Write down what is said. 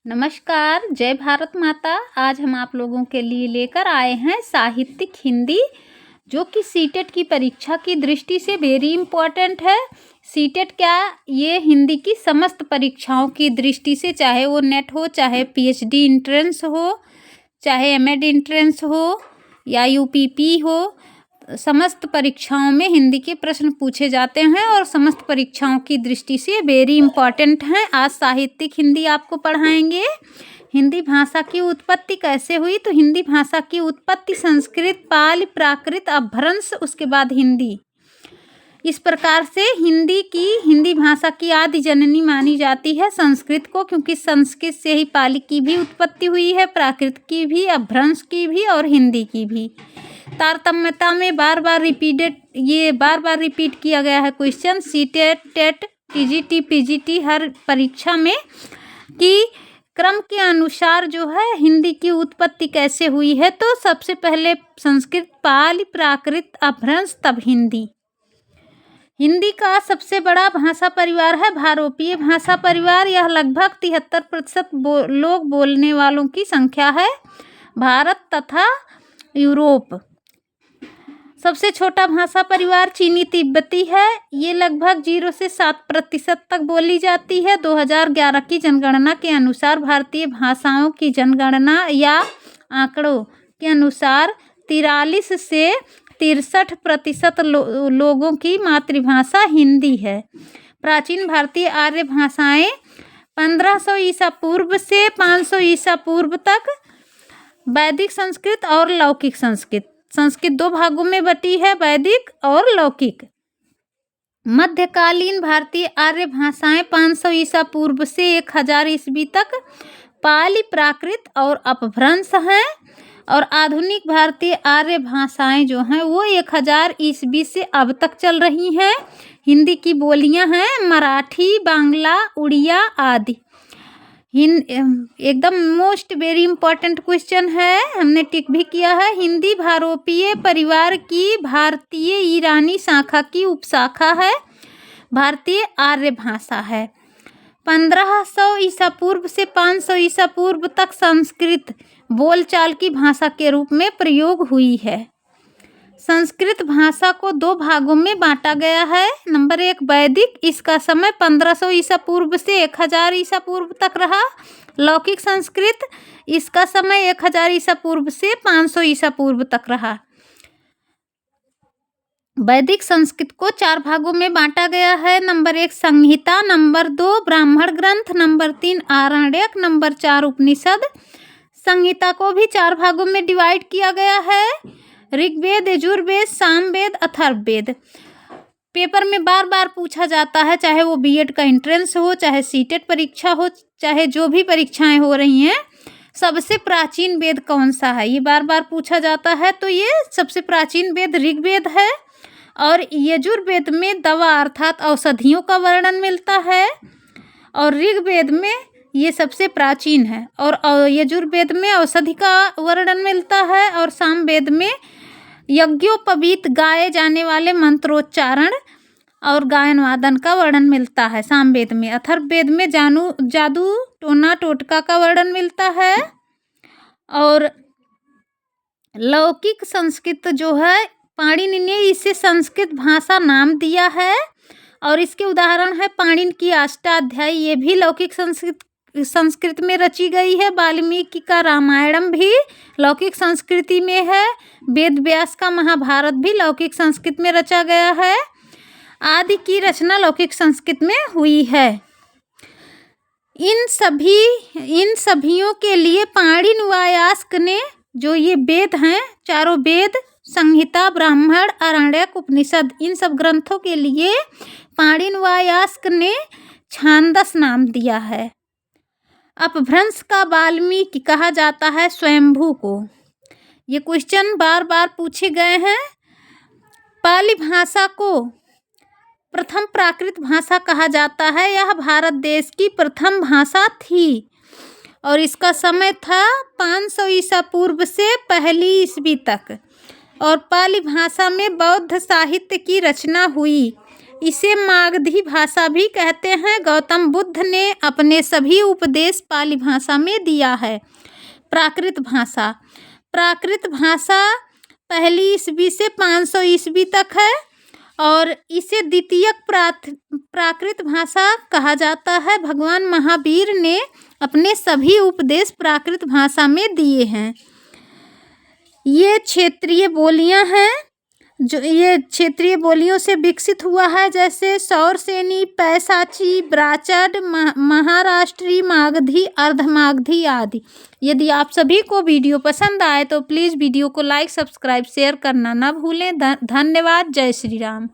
नमस्कार, जय भारत माता। आज हम आप लोगों के लिए लेकर आए हैं साहित्यिक हिंदी, जो कि सीटेट की परीक्षा की दृष्टि से वेरी इम्पोर्टेंट है। सीटेट क्या, ये हिंदी की समस्त परीक्षाओं की दृष्टि से, चाहे वो नेट हो, चाहे पीएचडी एंट्रेंस हो, चाहे एमएड एंट्रेंस हो या यूपीपी हो, समस्त परीक्षाओं में हिंदी के प्रश्न पूछे जाते हैं और समस्त परीक्षाओं की दृष्टि से वेरी इम्पॉर्टेंट हैं। आज साहित्यिक हिंदी आपको पढ़ाएंगे। हिंदी भाषा की उत्पत्ति कैसे हुई? तो हिंदी भाषा की उत्पत्ति संस्कृत, पाली, प्राकृत, अपभ्रंश, उसके बाद हिंदी। इस प्रकार से हिंदी भाषा की आदि जननी मानी जाती है संस्कृत को, क्योंकि संस्कृत से ही पाली की भी उत्पत्ति हुई है, प्राकृत की भी, अपभ्रंश की भी और हिंदी की भी। तारतम्यता में बार बार रिपीट किया गया है question, CTET, TET, TGT, PGT, हर परीक्षा में, कि क्रम के अनुसार जो है हिंदी की उत्पत्ति कैसे हुई है। तो सबसे पहले संस्कृत, पाली, प्राकृत, अपभ्रंश, तब हिंदी। हिंदी का सबसे बड़ा भाषा परिवार है भारोपीय भाषा परिवार। यह लगभग 73% लोग बोलने वालों की संख्या है। भारत तथा यूरोप। सबसे छोटा भाषा परिवार चीनी तिब्बती है। ये लगभग 0 से 7% तक बोली जाती है। 2011 की जनगणना के अनुसार भारतीय भाषाओं की जनगणना या आंकड़ों के अनुसार 43 से 63% लोगों की मातृभाषा हिंदी है। प्राचीन भारतीय आर्य भाषाएं 1500 ईसा पूर्व से 500 ईसा पूर्व तक। वैदिक संस्कृत और लौकिक संस्कृत। संस्कृत 2 भागों में बटी है, वैदिक और लौकिक। मध्यकालीन भारतीय आर्य भाषाएं 500 ईसा पूर्व से 1000 ईस्वी तक। पाली, प्राकृत और अपभ्रंश हैं। और आधुनिक भारतीय आर्य भाषाएं जो हैं वो 1000 ईस्वी से अब तक चल रही हैं। हिंदी की बोलियां हैं मराठी, बांग्ला, उड़िया आदि। एकदम मोस्ट वेरी इंपॉर्टेंट क्वेश्चन है, हमने टिक भी किया है। हिंदी भारोपीय परिवार की भारतीय ईरानी शाखा की उपशाखा है। भारतीय आर्य भाषा है। 1500 ईसा पूर्व से 500 ईसा पूर्व तक संस्कृत बोलचाल की भाषा के रूप में प्रयोग हुई है। संस्कृत भाषा को 2 भागों में बांटा गया है। नंबर 1 वैदिक, इसका समय 1500 ईसा पूर्व से 1000 ईसा पूर्व तक रहा। लौकिक संस्कृत, इसका समय 1000 ईसा पूर्व से 500 ईसा पूर्व तक रहा। वैदिक संस्कृत को 4 भागों में बांटा गया है। नंबर 1 संहिता, नंबर 2 ब्राह्मण ग्रंथ, नंबर 3 आरण्यक, नंबर 4 उपनिषद। संहिता को भी 4 भागों में डिवाइड किया गया है। ऋग्वेद, यजुर्वेद, सामवेद, अथर्ववेद। पेपर में बार बार पूछा जाता है, चाहे वो बीएड का एंट्रेंस हो, चाहे सीटेट परीक्षा हो, चाहे जो भी परीक्षाएं हो रही हैं, सबसे प्राचीन वेद कौन सा है, ये बार बार पूछा जाता है। तो ये सबसे प्राचीन वेद ऋग्वेद है। और यजुर्वेद में दवा अर्थात औषधियों का वर्णन मिलता है। और ऋग्वेद में ये सबसे प्राचीन है। और यजुर्वेद में औषधि का वर्णन मिलता है। और सामवेद में यज्ञोपवीत गाए जाने वाले मंत्रोच्चारण और गायन वादन का वर्णन मिलता है सामवेद में। अथर्ववेद में जादू टोना टोटका का वर्णन मिलता है। और लौकिक संस्कृत जो है, पाणिनि ने इसे संस्कृत भाषा नाम दिया है। और इसके उदाहरण है पाणिनि की अष्टाध्यायी, ये भी लौकिक संस्कृत में रची गई है। वाल्मीकि का रामायणम भी लौकिक संस्कृति में है। वेद व्यास का महाभारत भी लौकिक संस्कृत में रचा गया है। आदि की रचना लौकिक संस्कृत में हुई है। इन सभियों के लिए पाणिनि वायास्क ने, जो ये वेद हैं, चारों वेद, संहिता, ब्राह्मण, आरण्यक, उपनिषद, इन सब ग्रंथों के लिए पाणिनि वायास्क ने छांदस नाम दिया है। अपभ्रंश का वाल्मीकि कहा जाता है स्वयंभू को। ये क्वेश्चन बार बार पूछे गए हैं। पाली भाषा को प्रथम प्राकृत भाषा कहा जाता है। यह भारत देश की प्रथम भाषा थी और इसका समय था 500 ईसा पूर्व से 1 ईस्वी तक। और पाली भाषा में बौद्ध साहित्य की रचना हुई। इसे मागधी भाषा भी कहते हैं। गौतम बुद्ध ने अपने सभी उपदेश पाली भाषा में दिया है। प्राकृत भाषा। प्राकृत भाषा पहली ईस्वी से 500 ईस्वी तक है और इसे द्वितीयक प्राकृत भाषा कहा जाता है। भगवान महावीर ने अपने सभी उपदेश प्राकृत भाषा में दिए हैं। ये क्षेत्रीय बोलियां हैं जो ये क्षेत्रीय बोलियों से विकसित हुआ है, जैसे सौरसेनी, पैसाची, ब्राचड, महाराष्ट्री, मागधी, अर्धमागधी आदि। यदि आप सभी को वीडियो पसंद आए तो प्लीज़ वीडियो को लाइक, सब्सक्राइब, शेयर करना ना भूलें। धन्यवाद। जय श्री राम।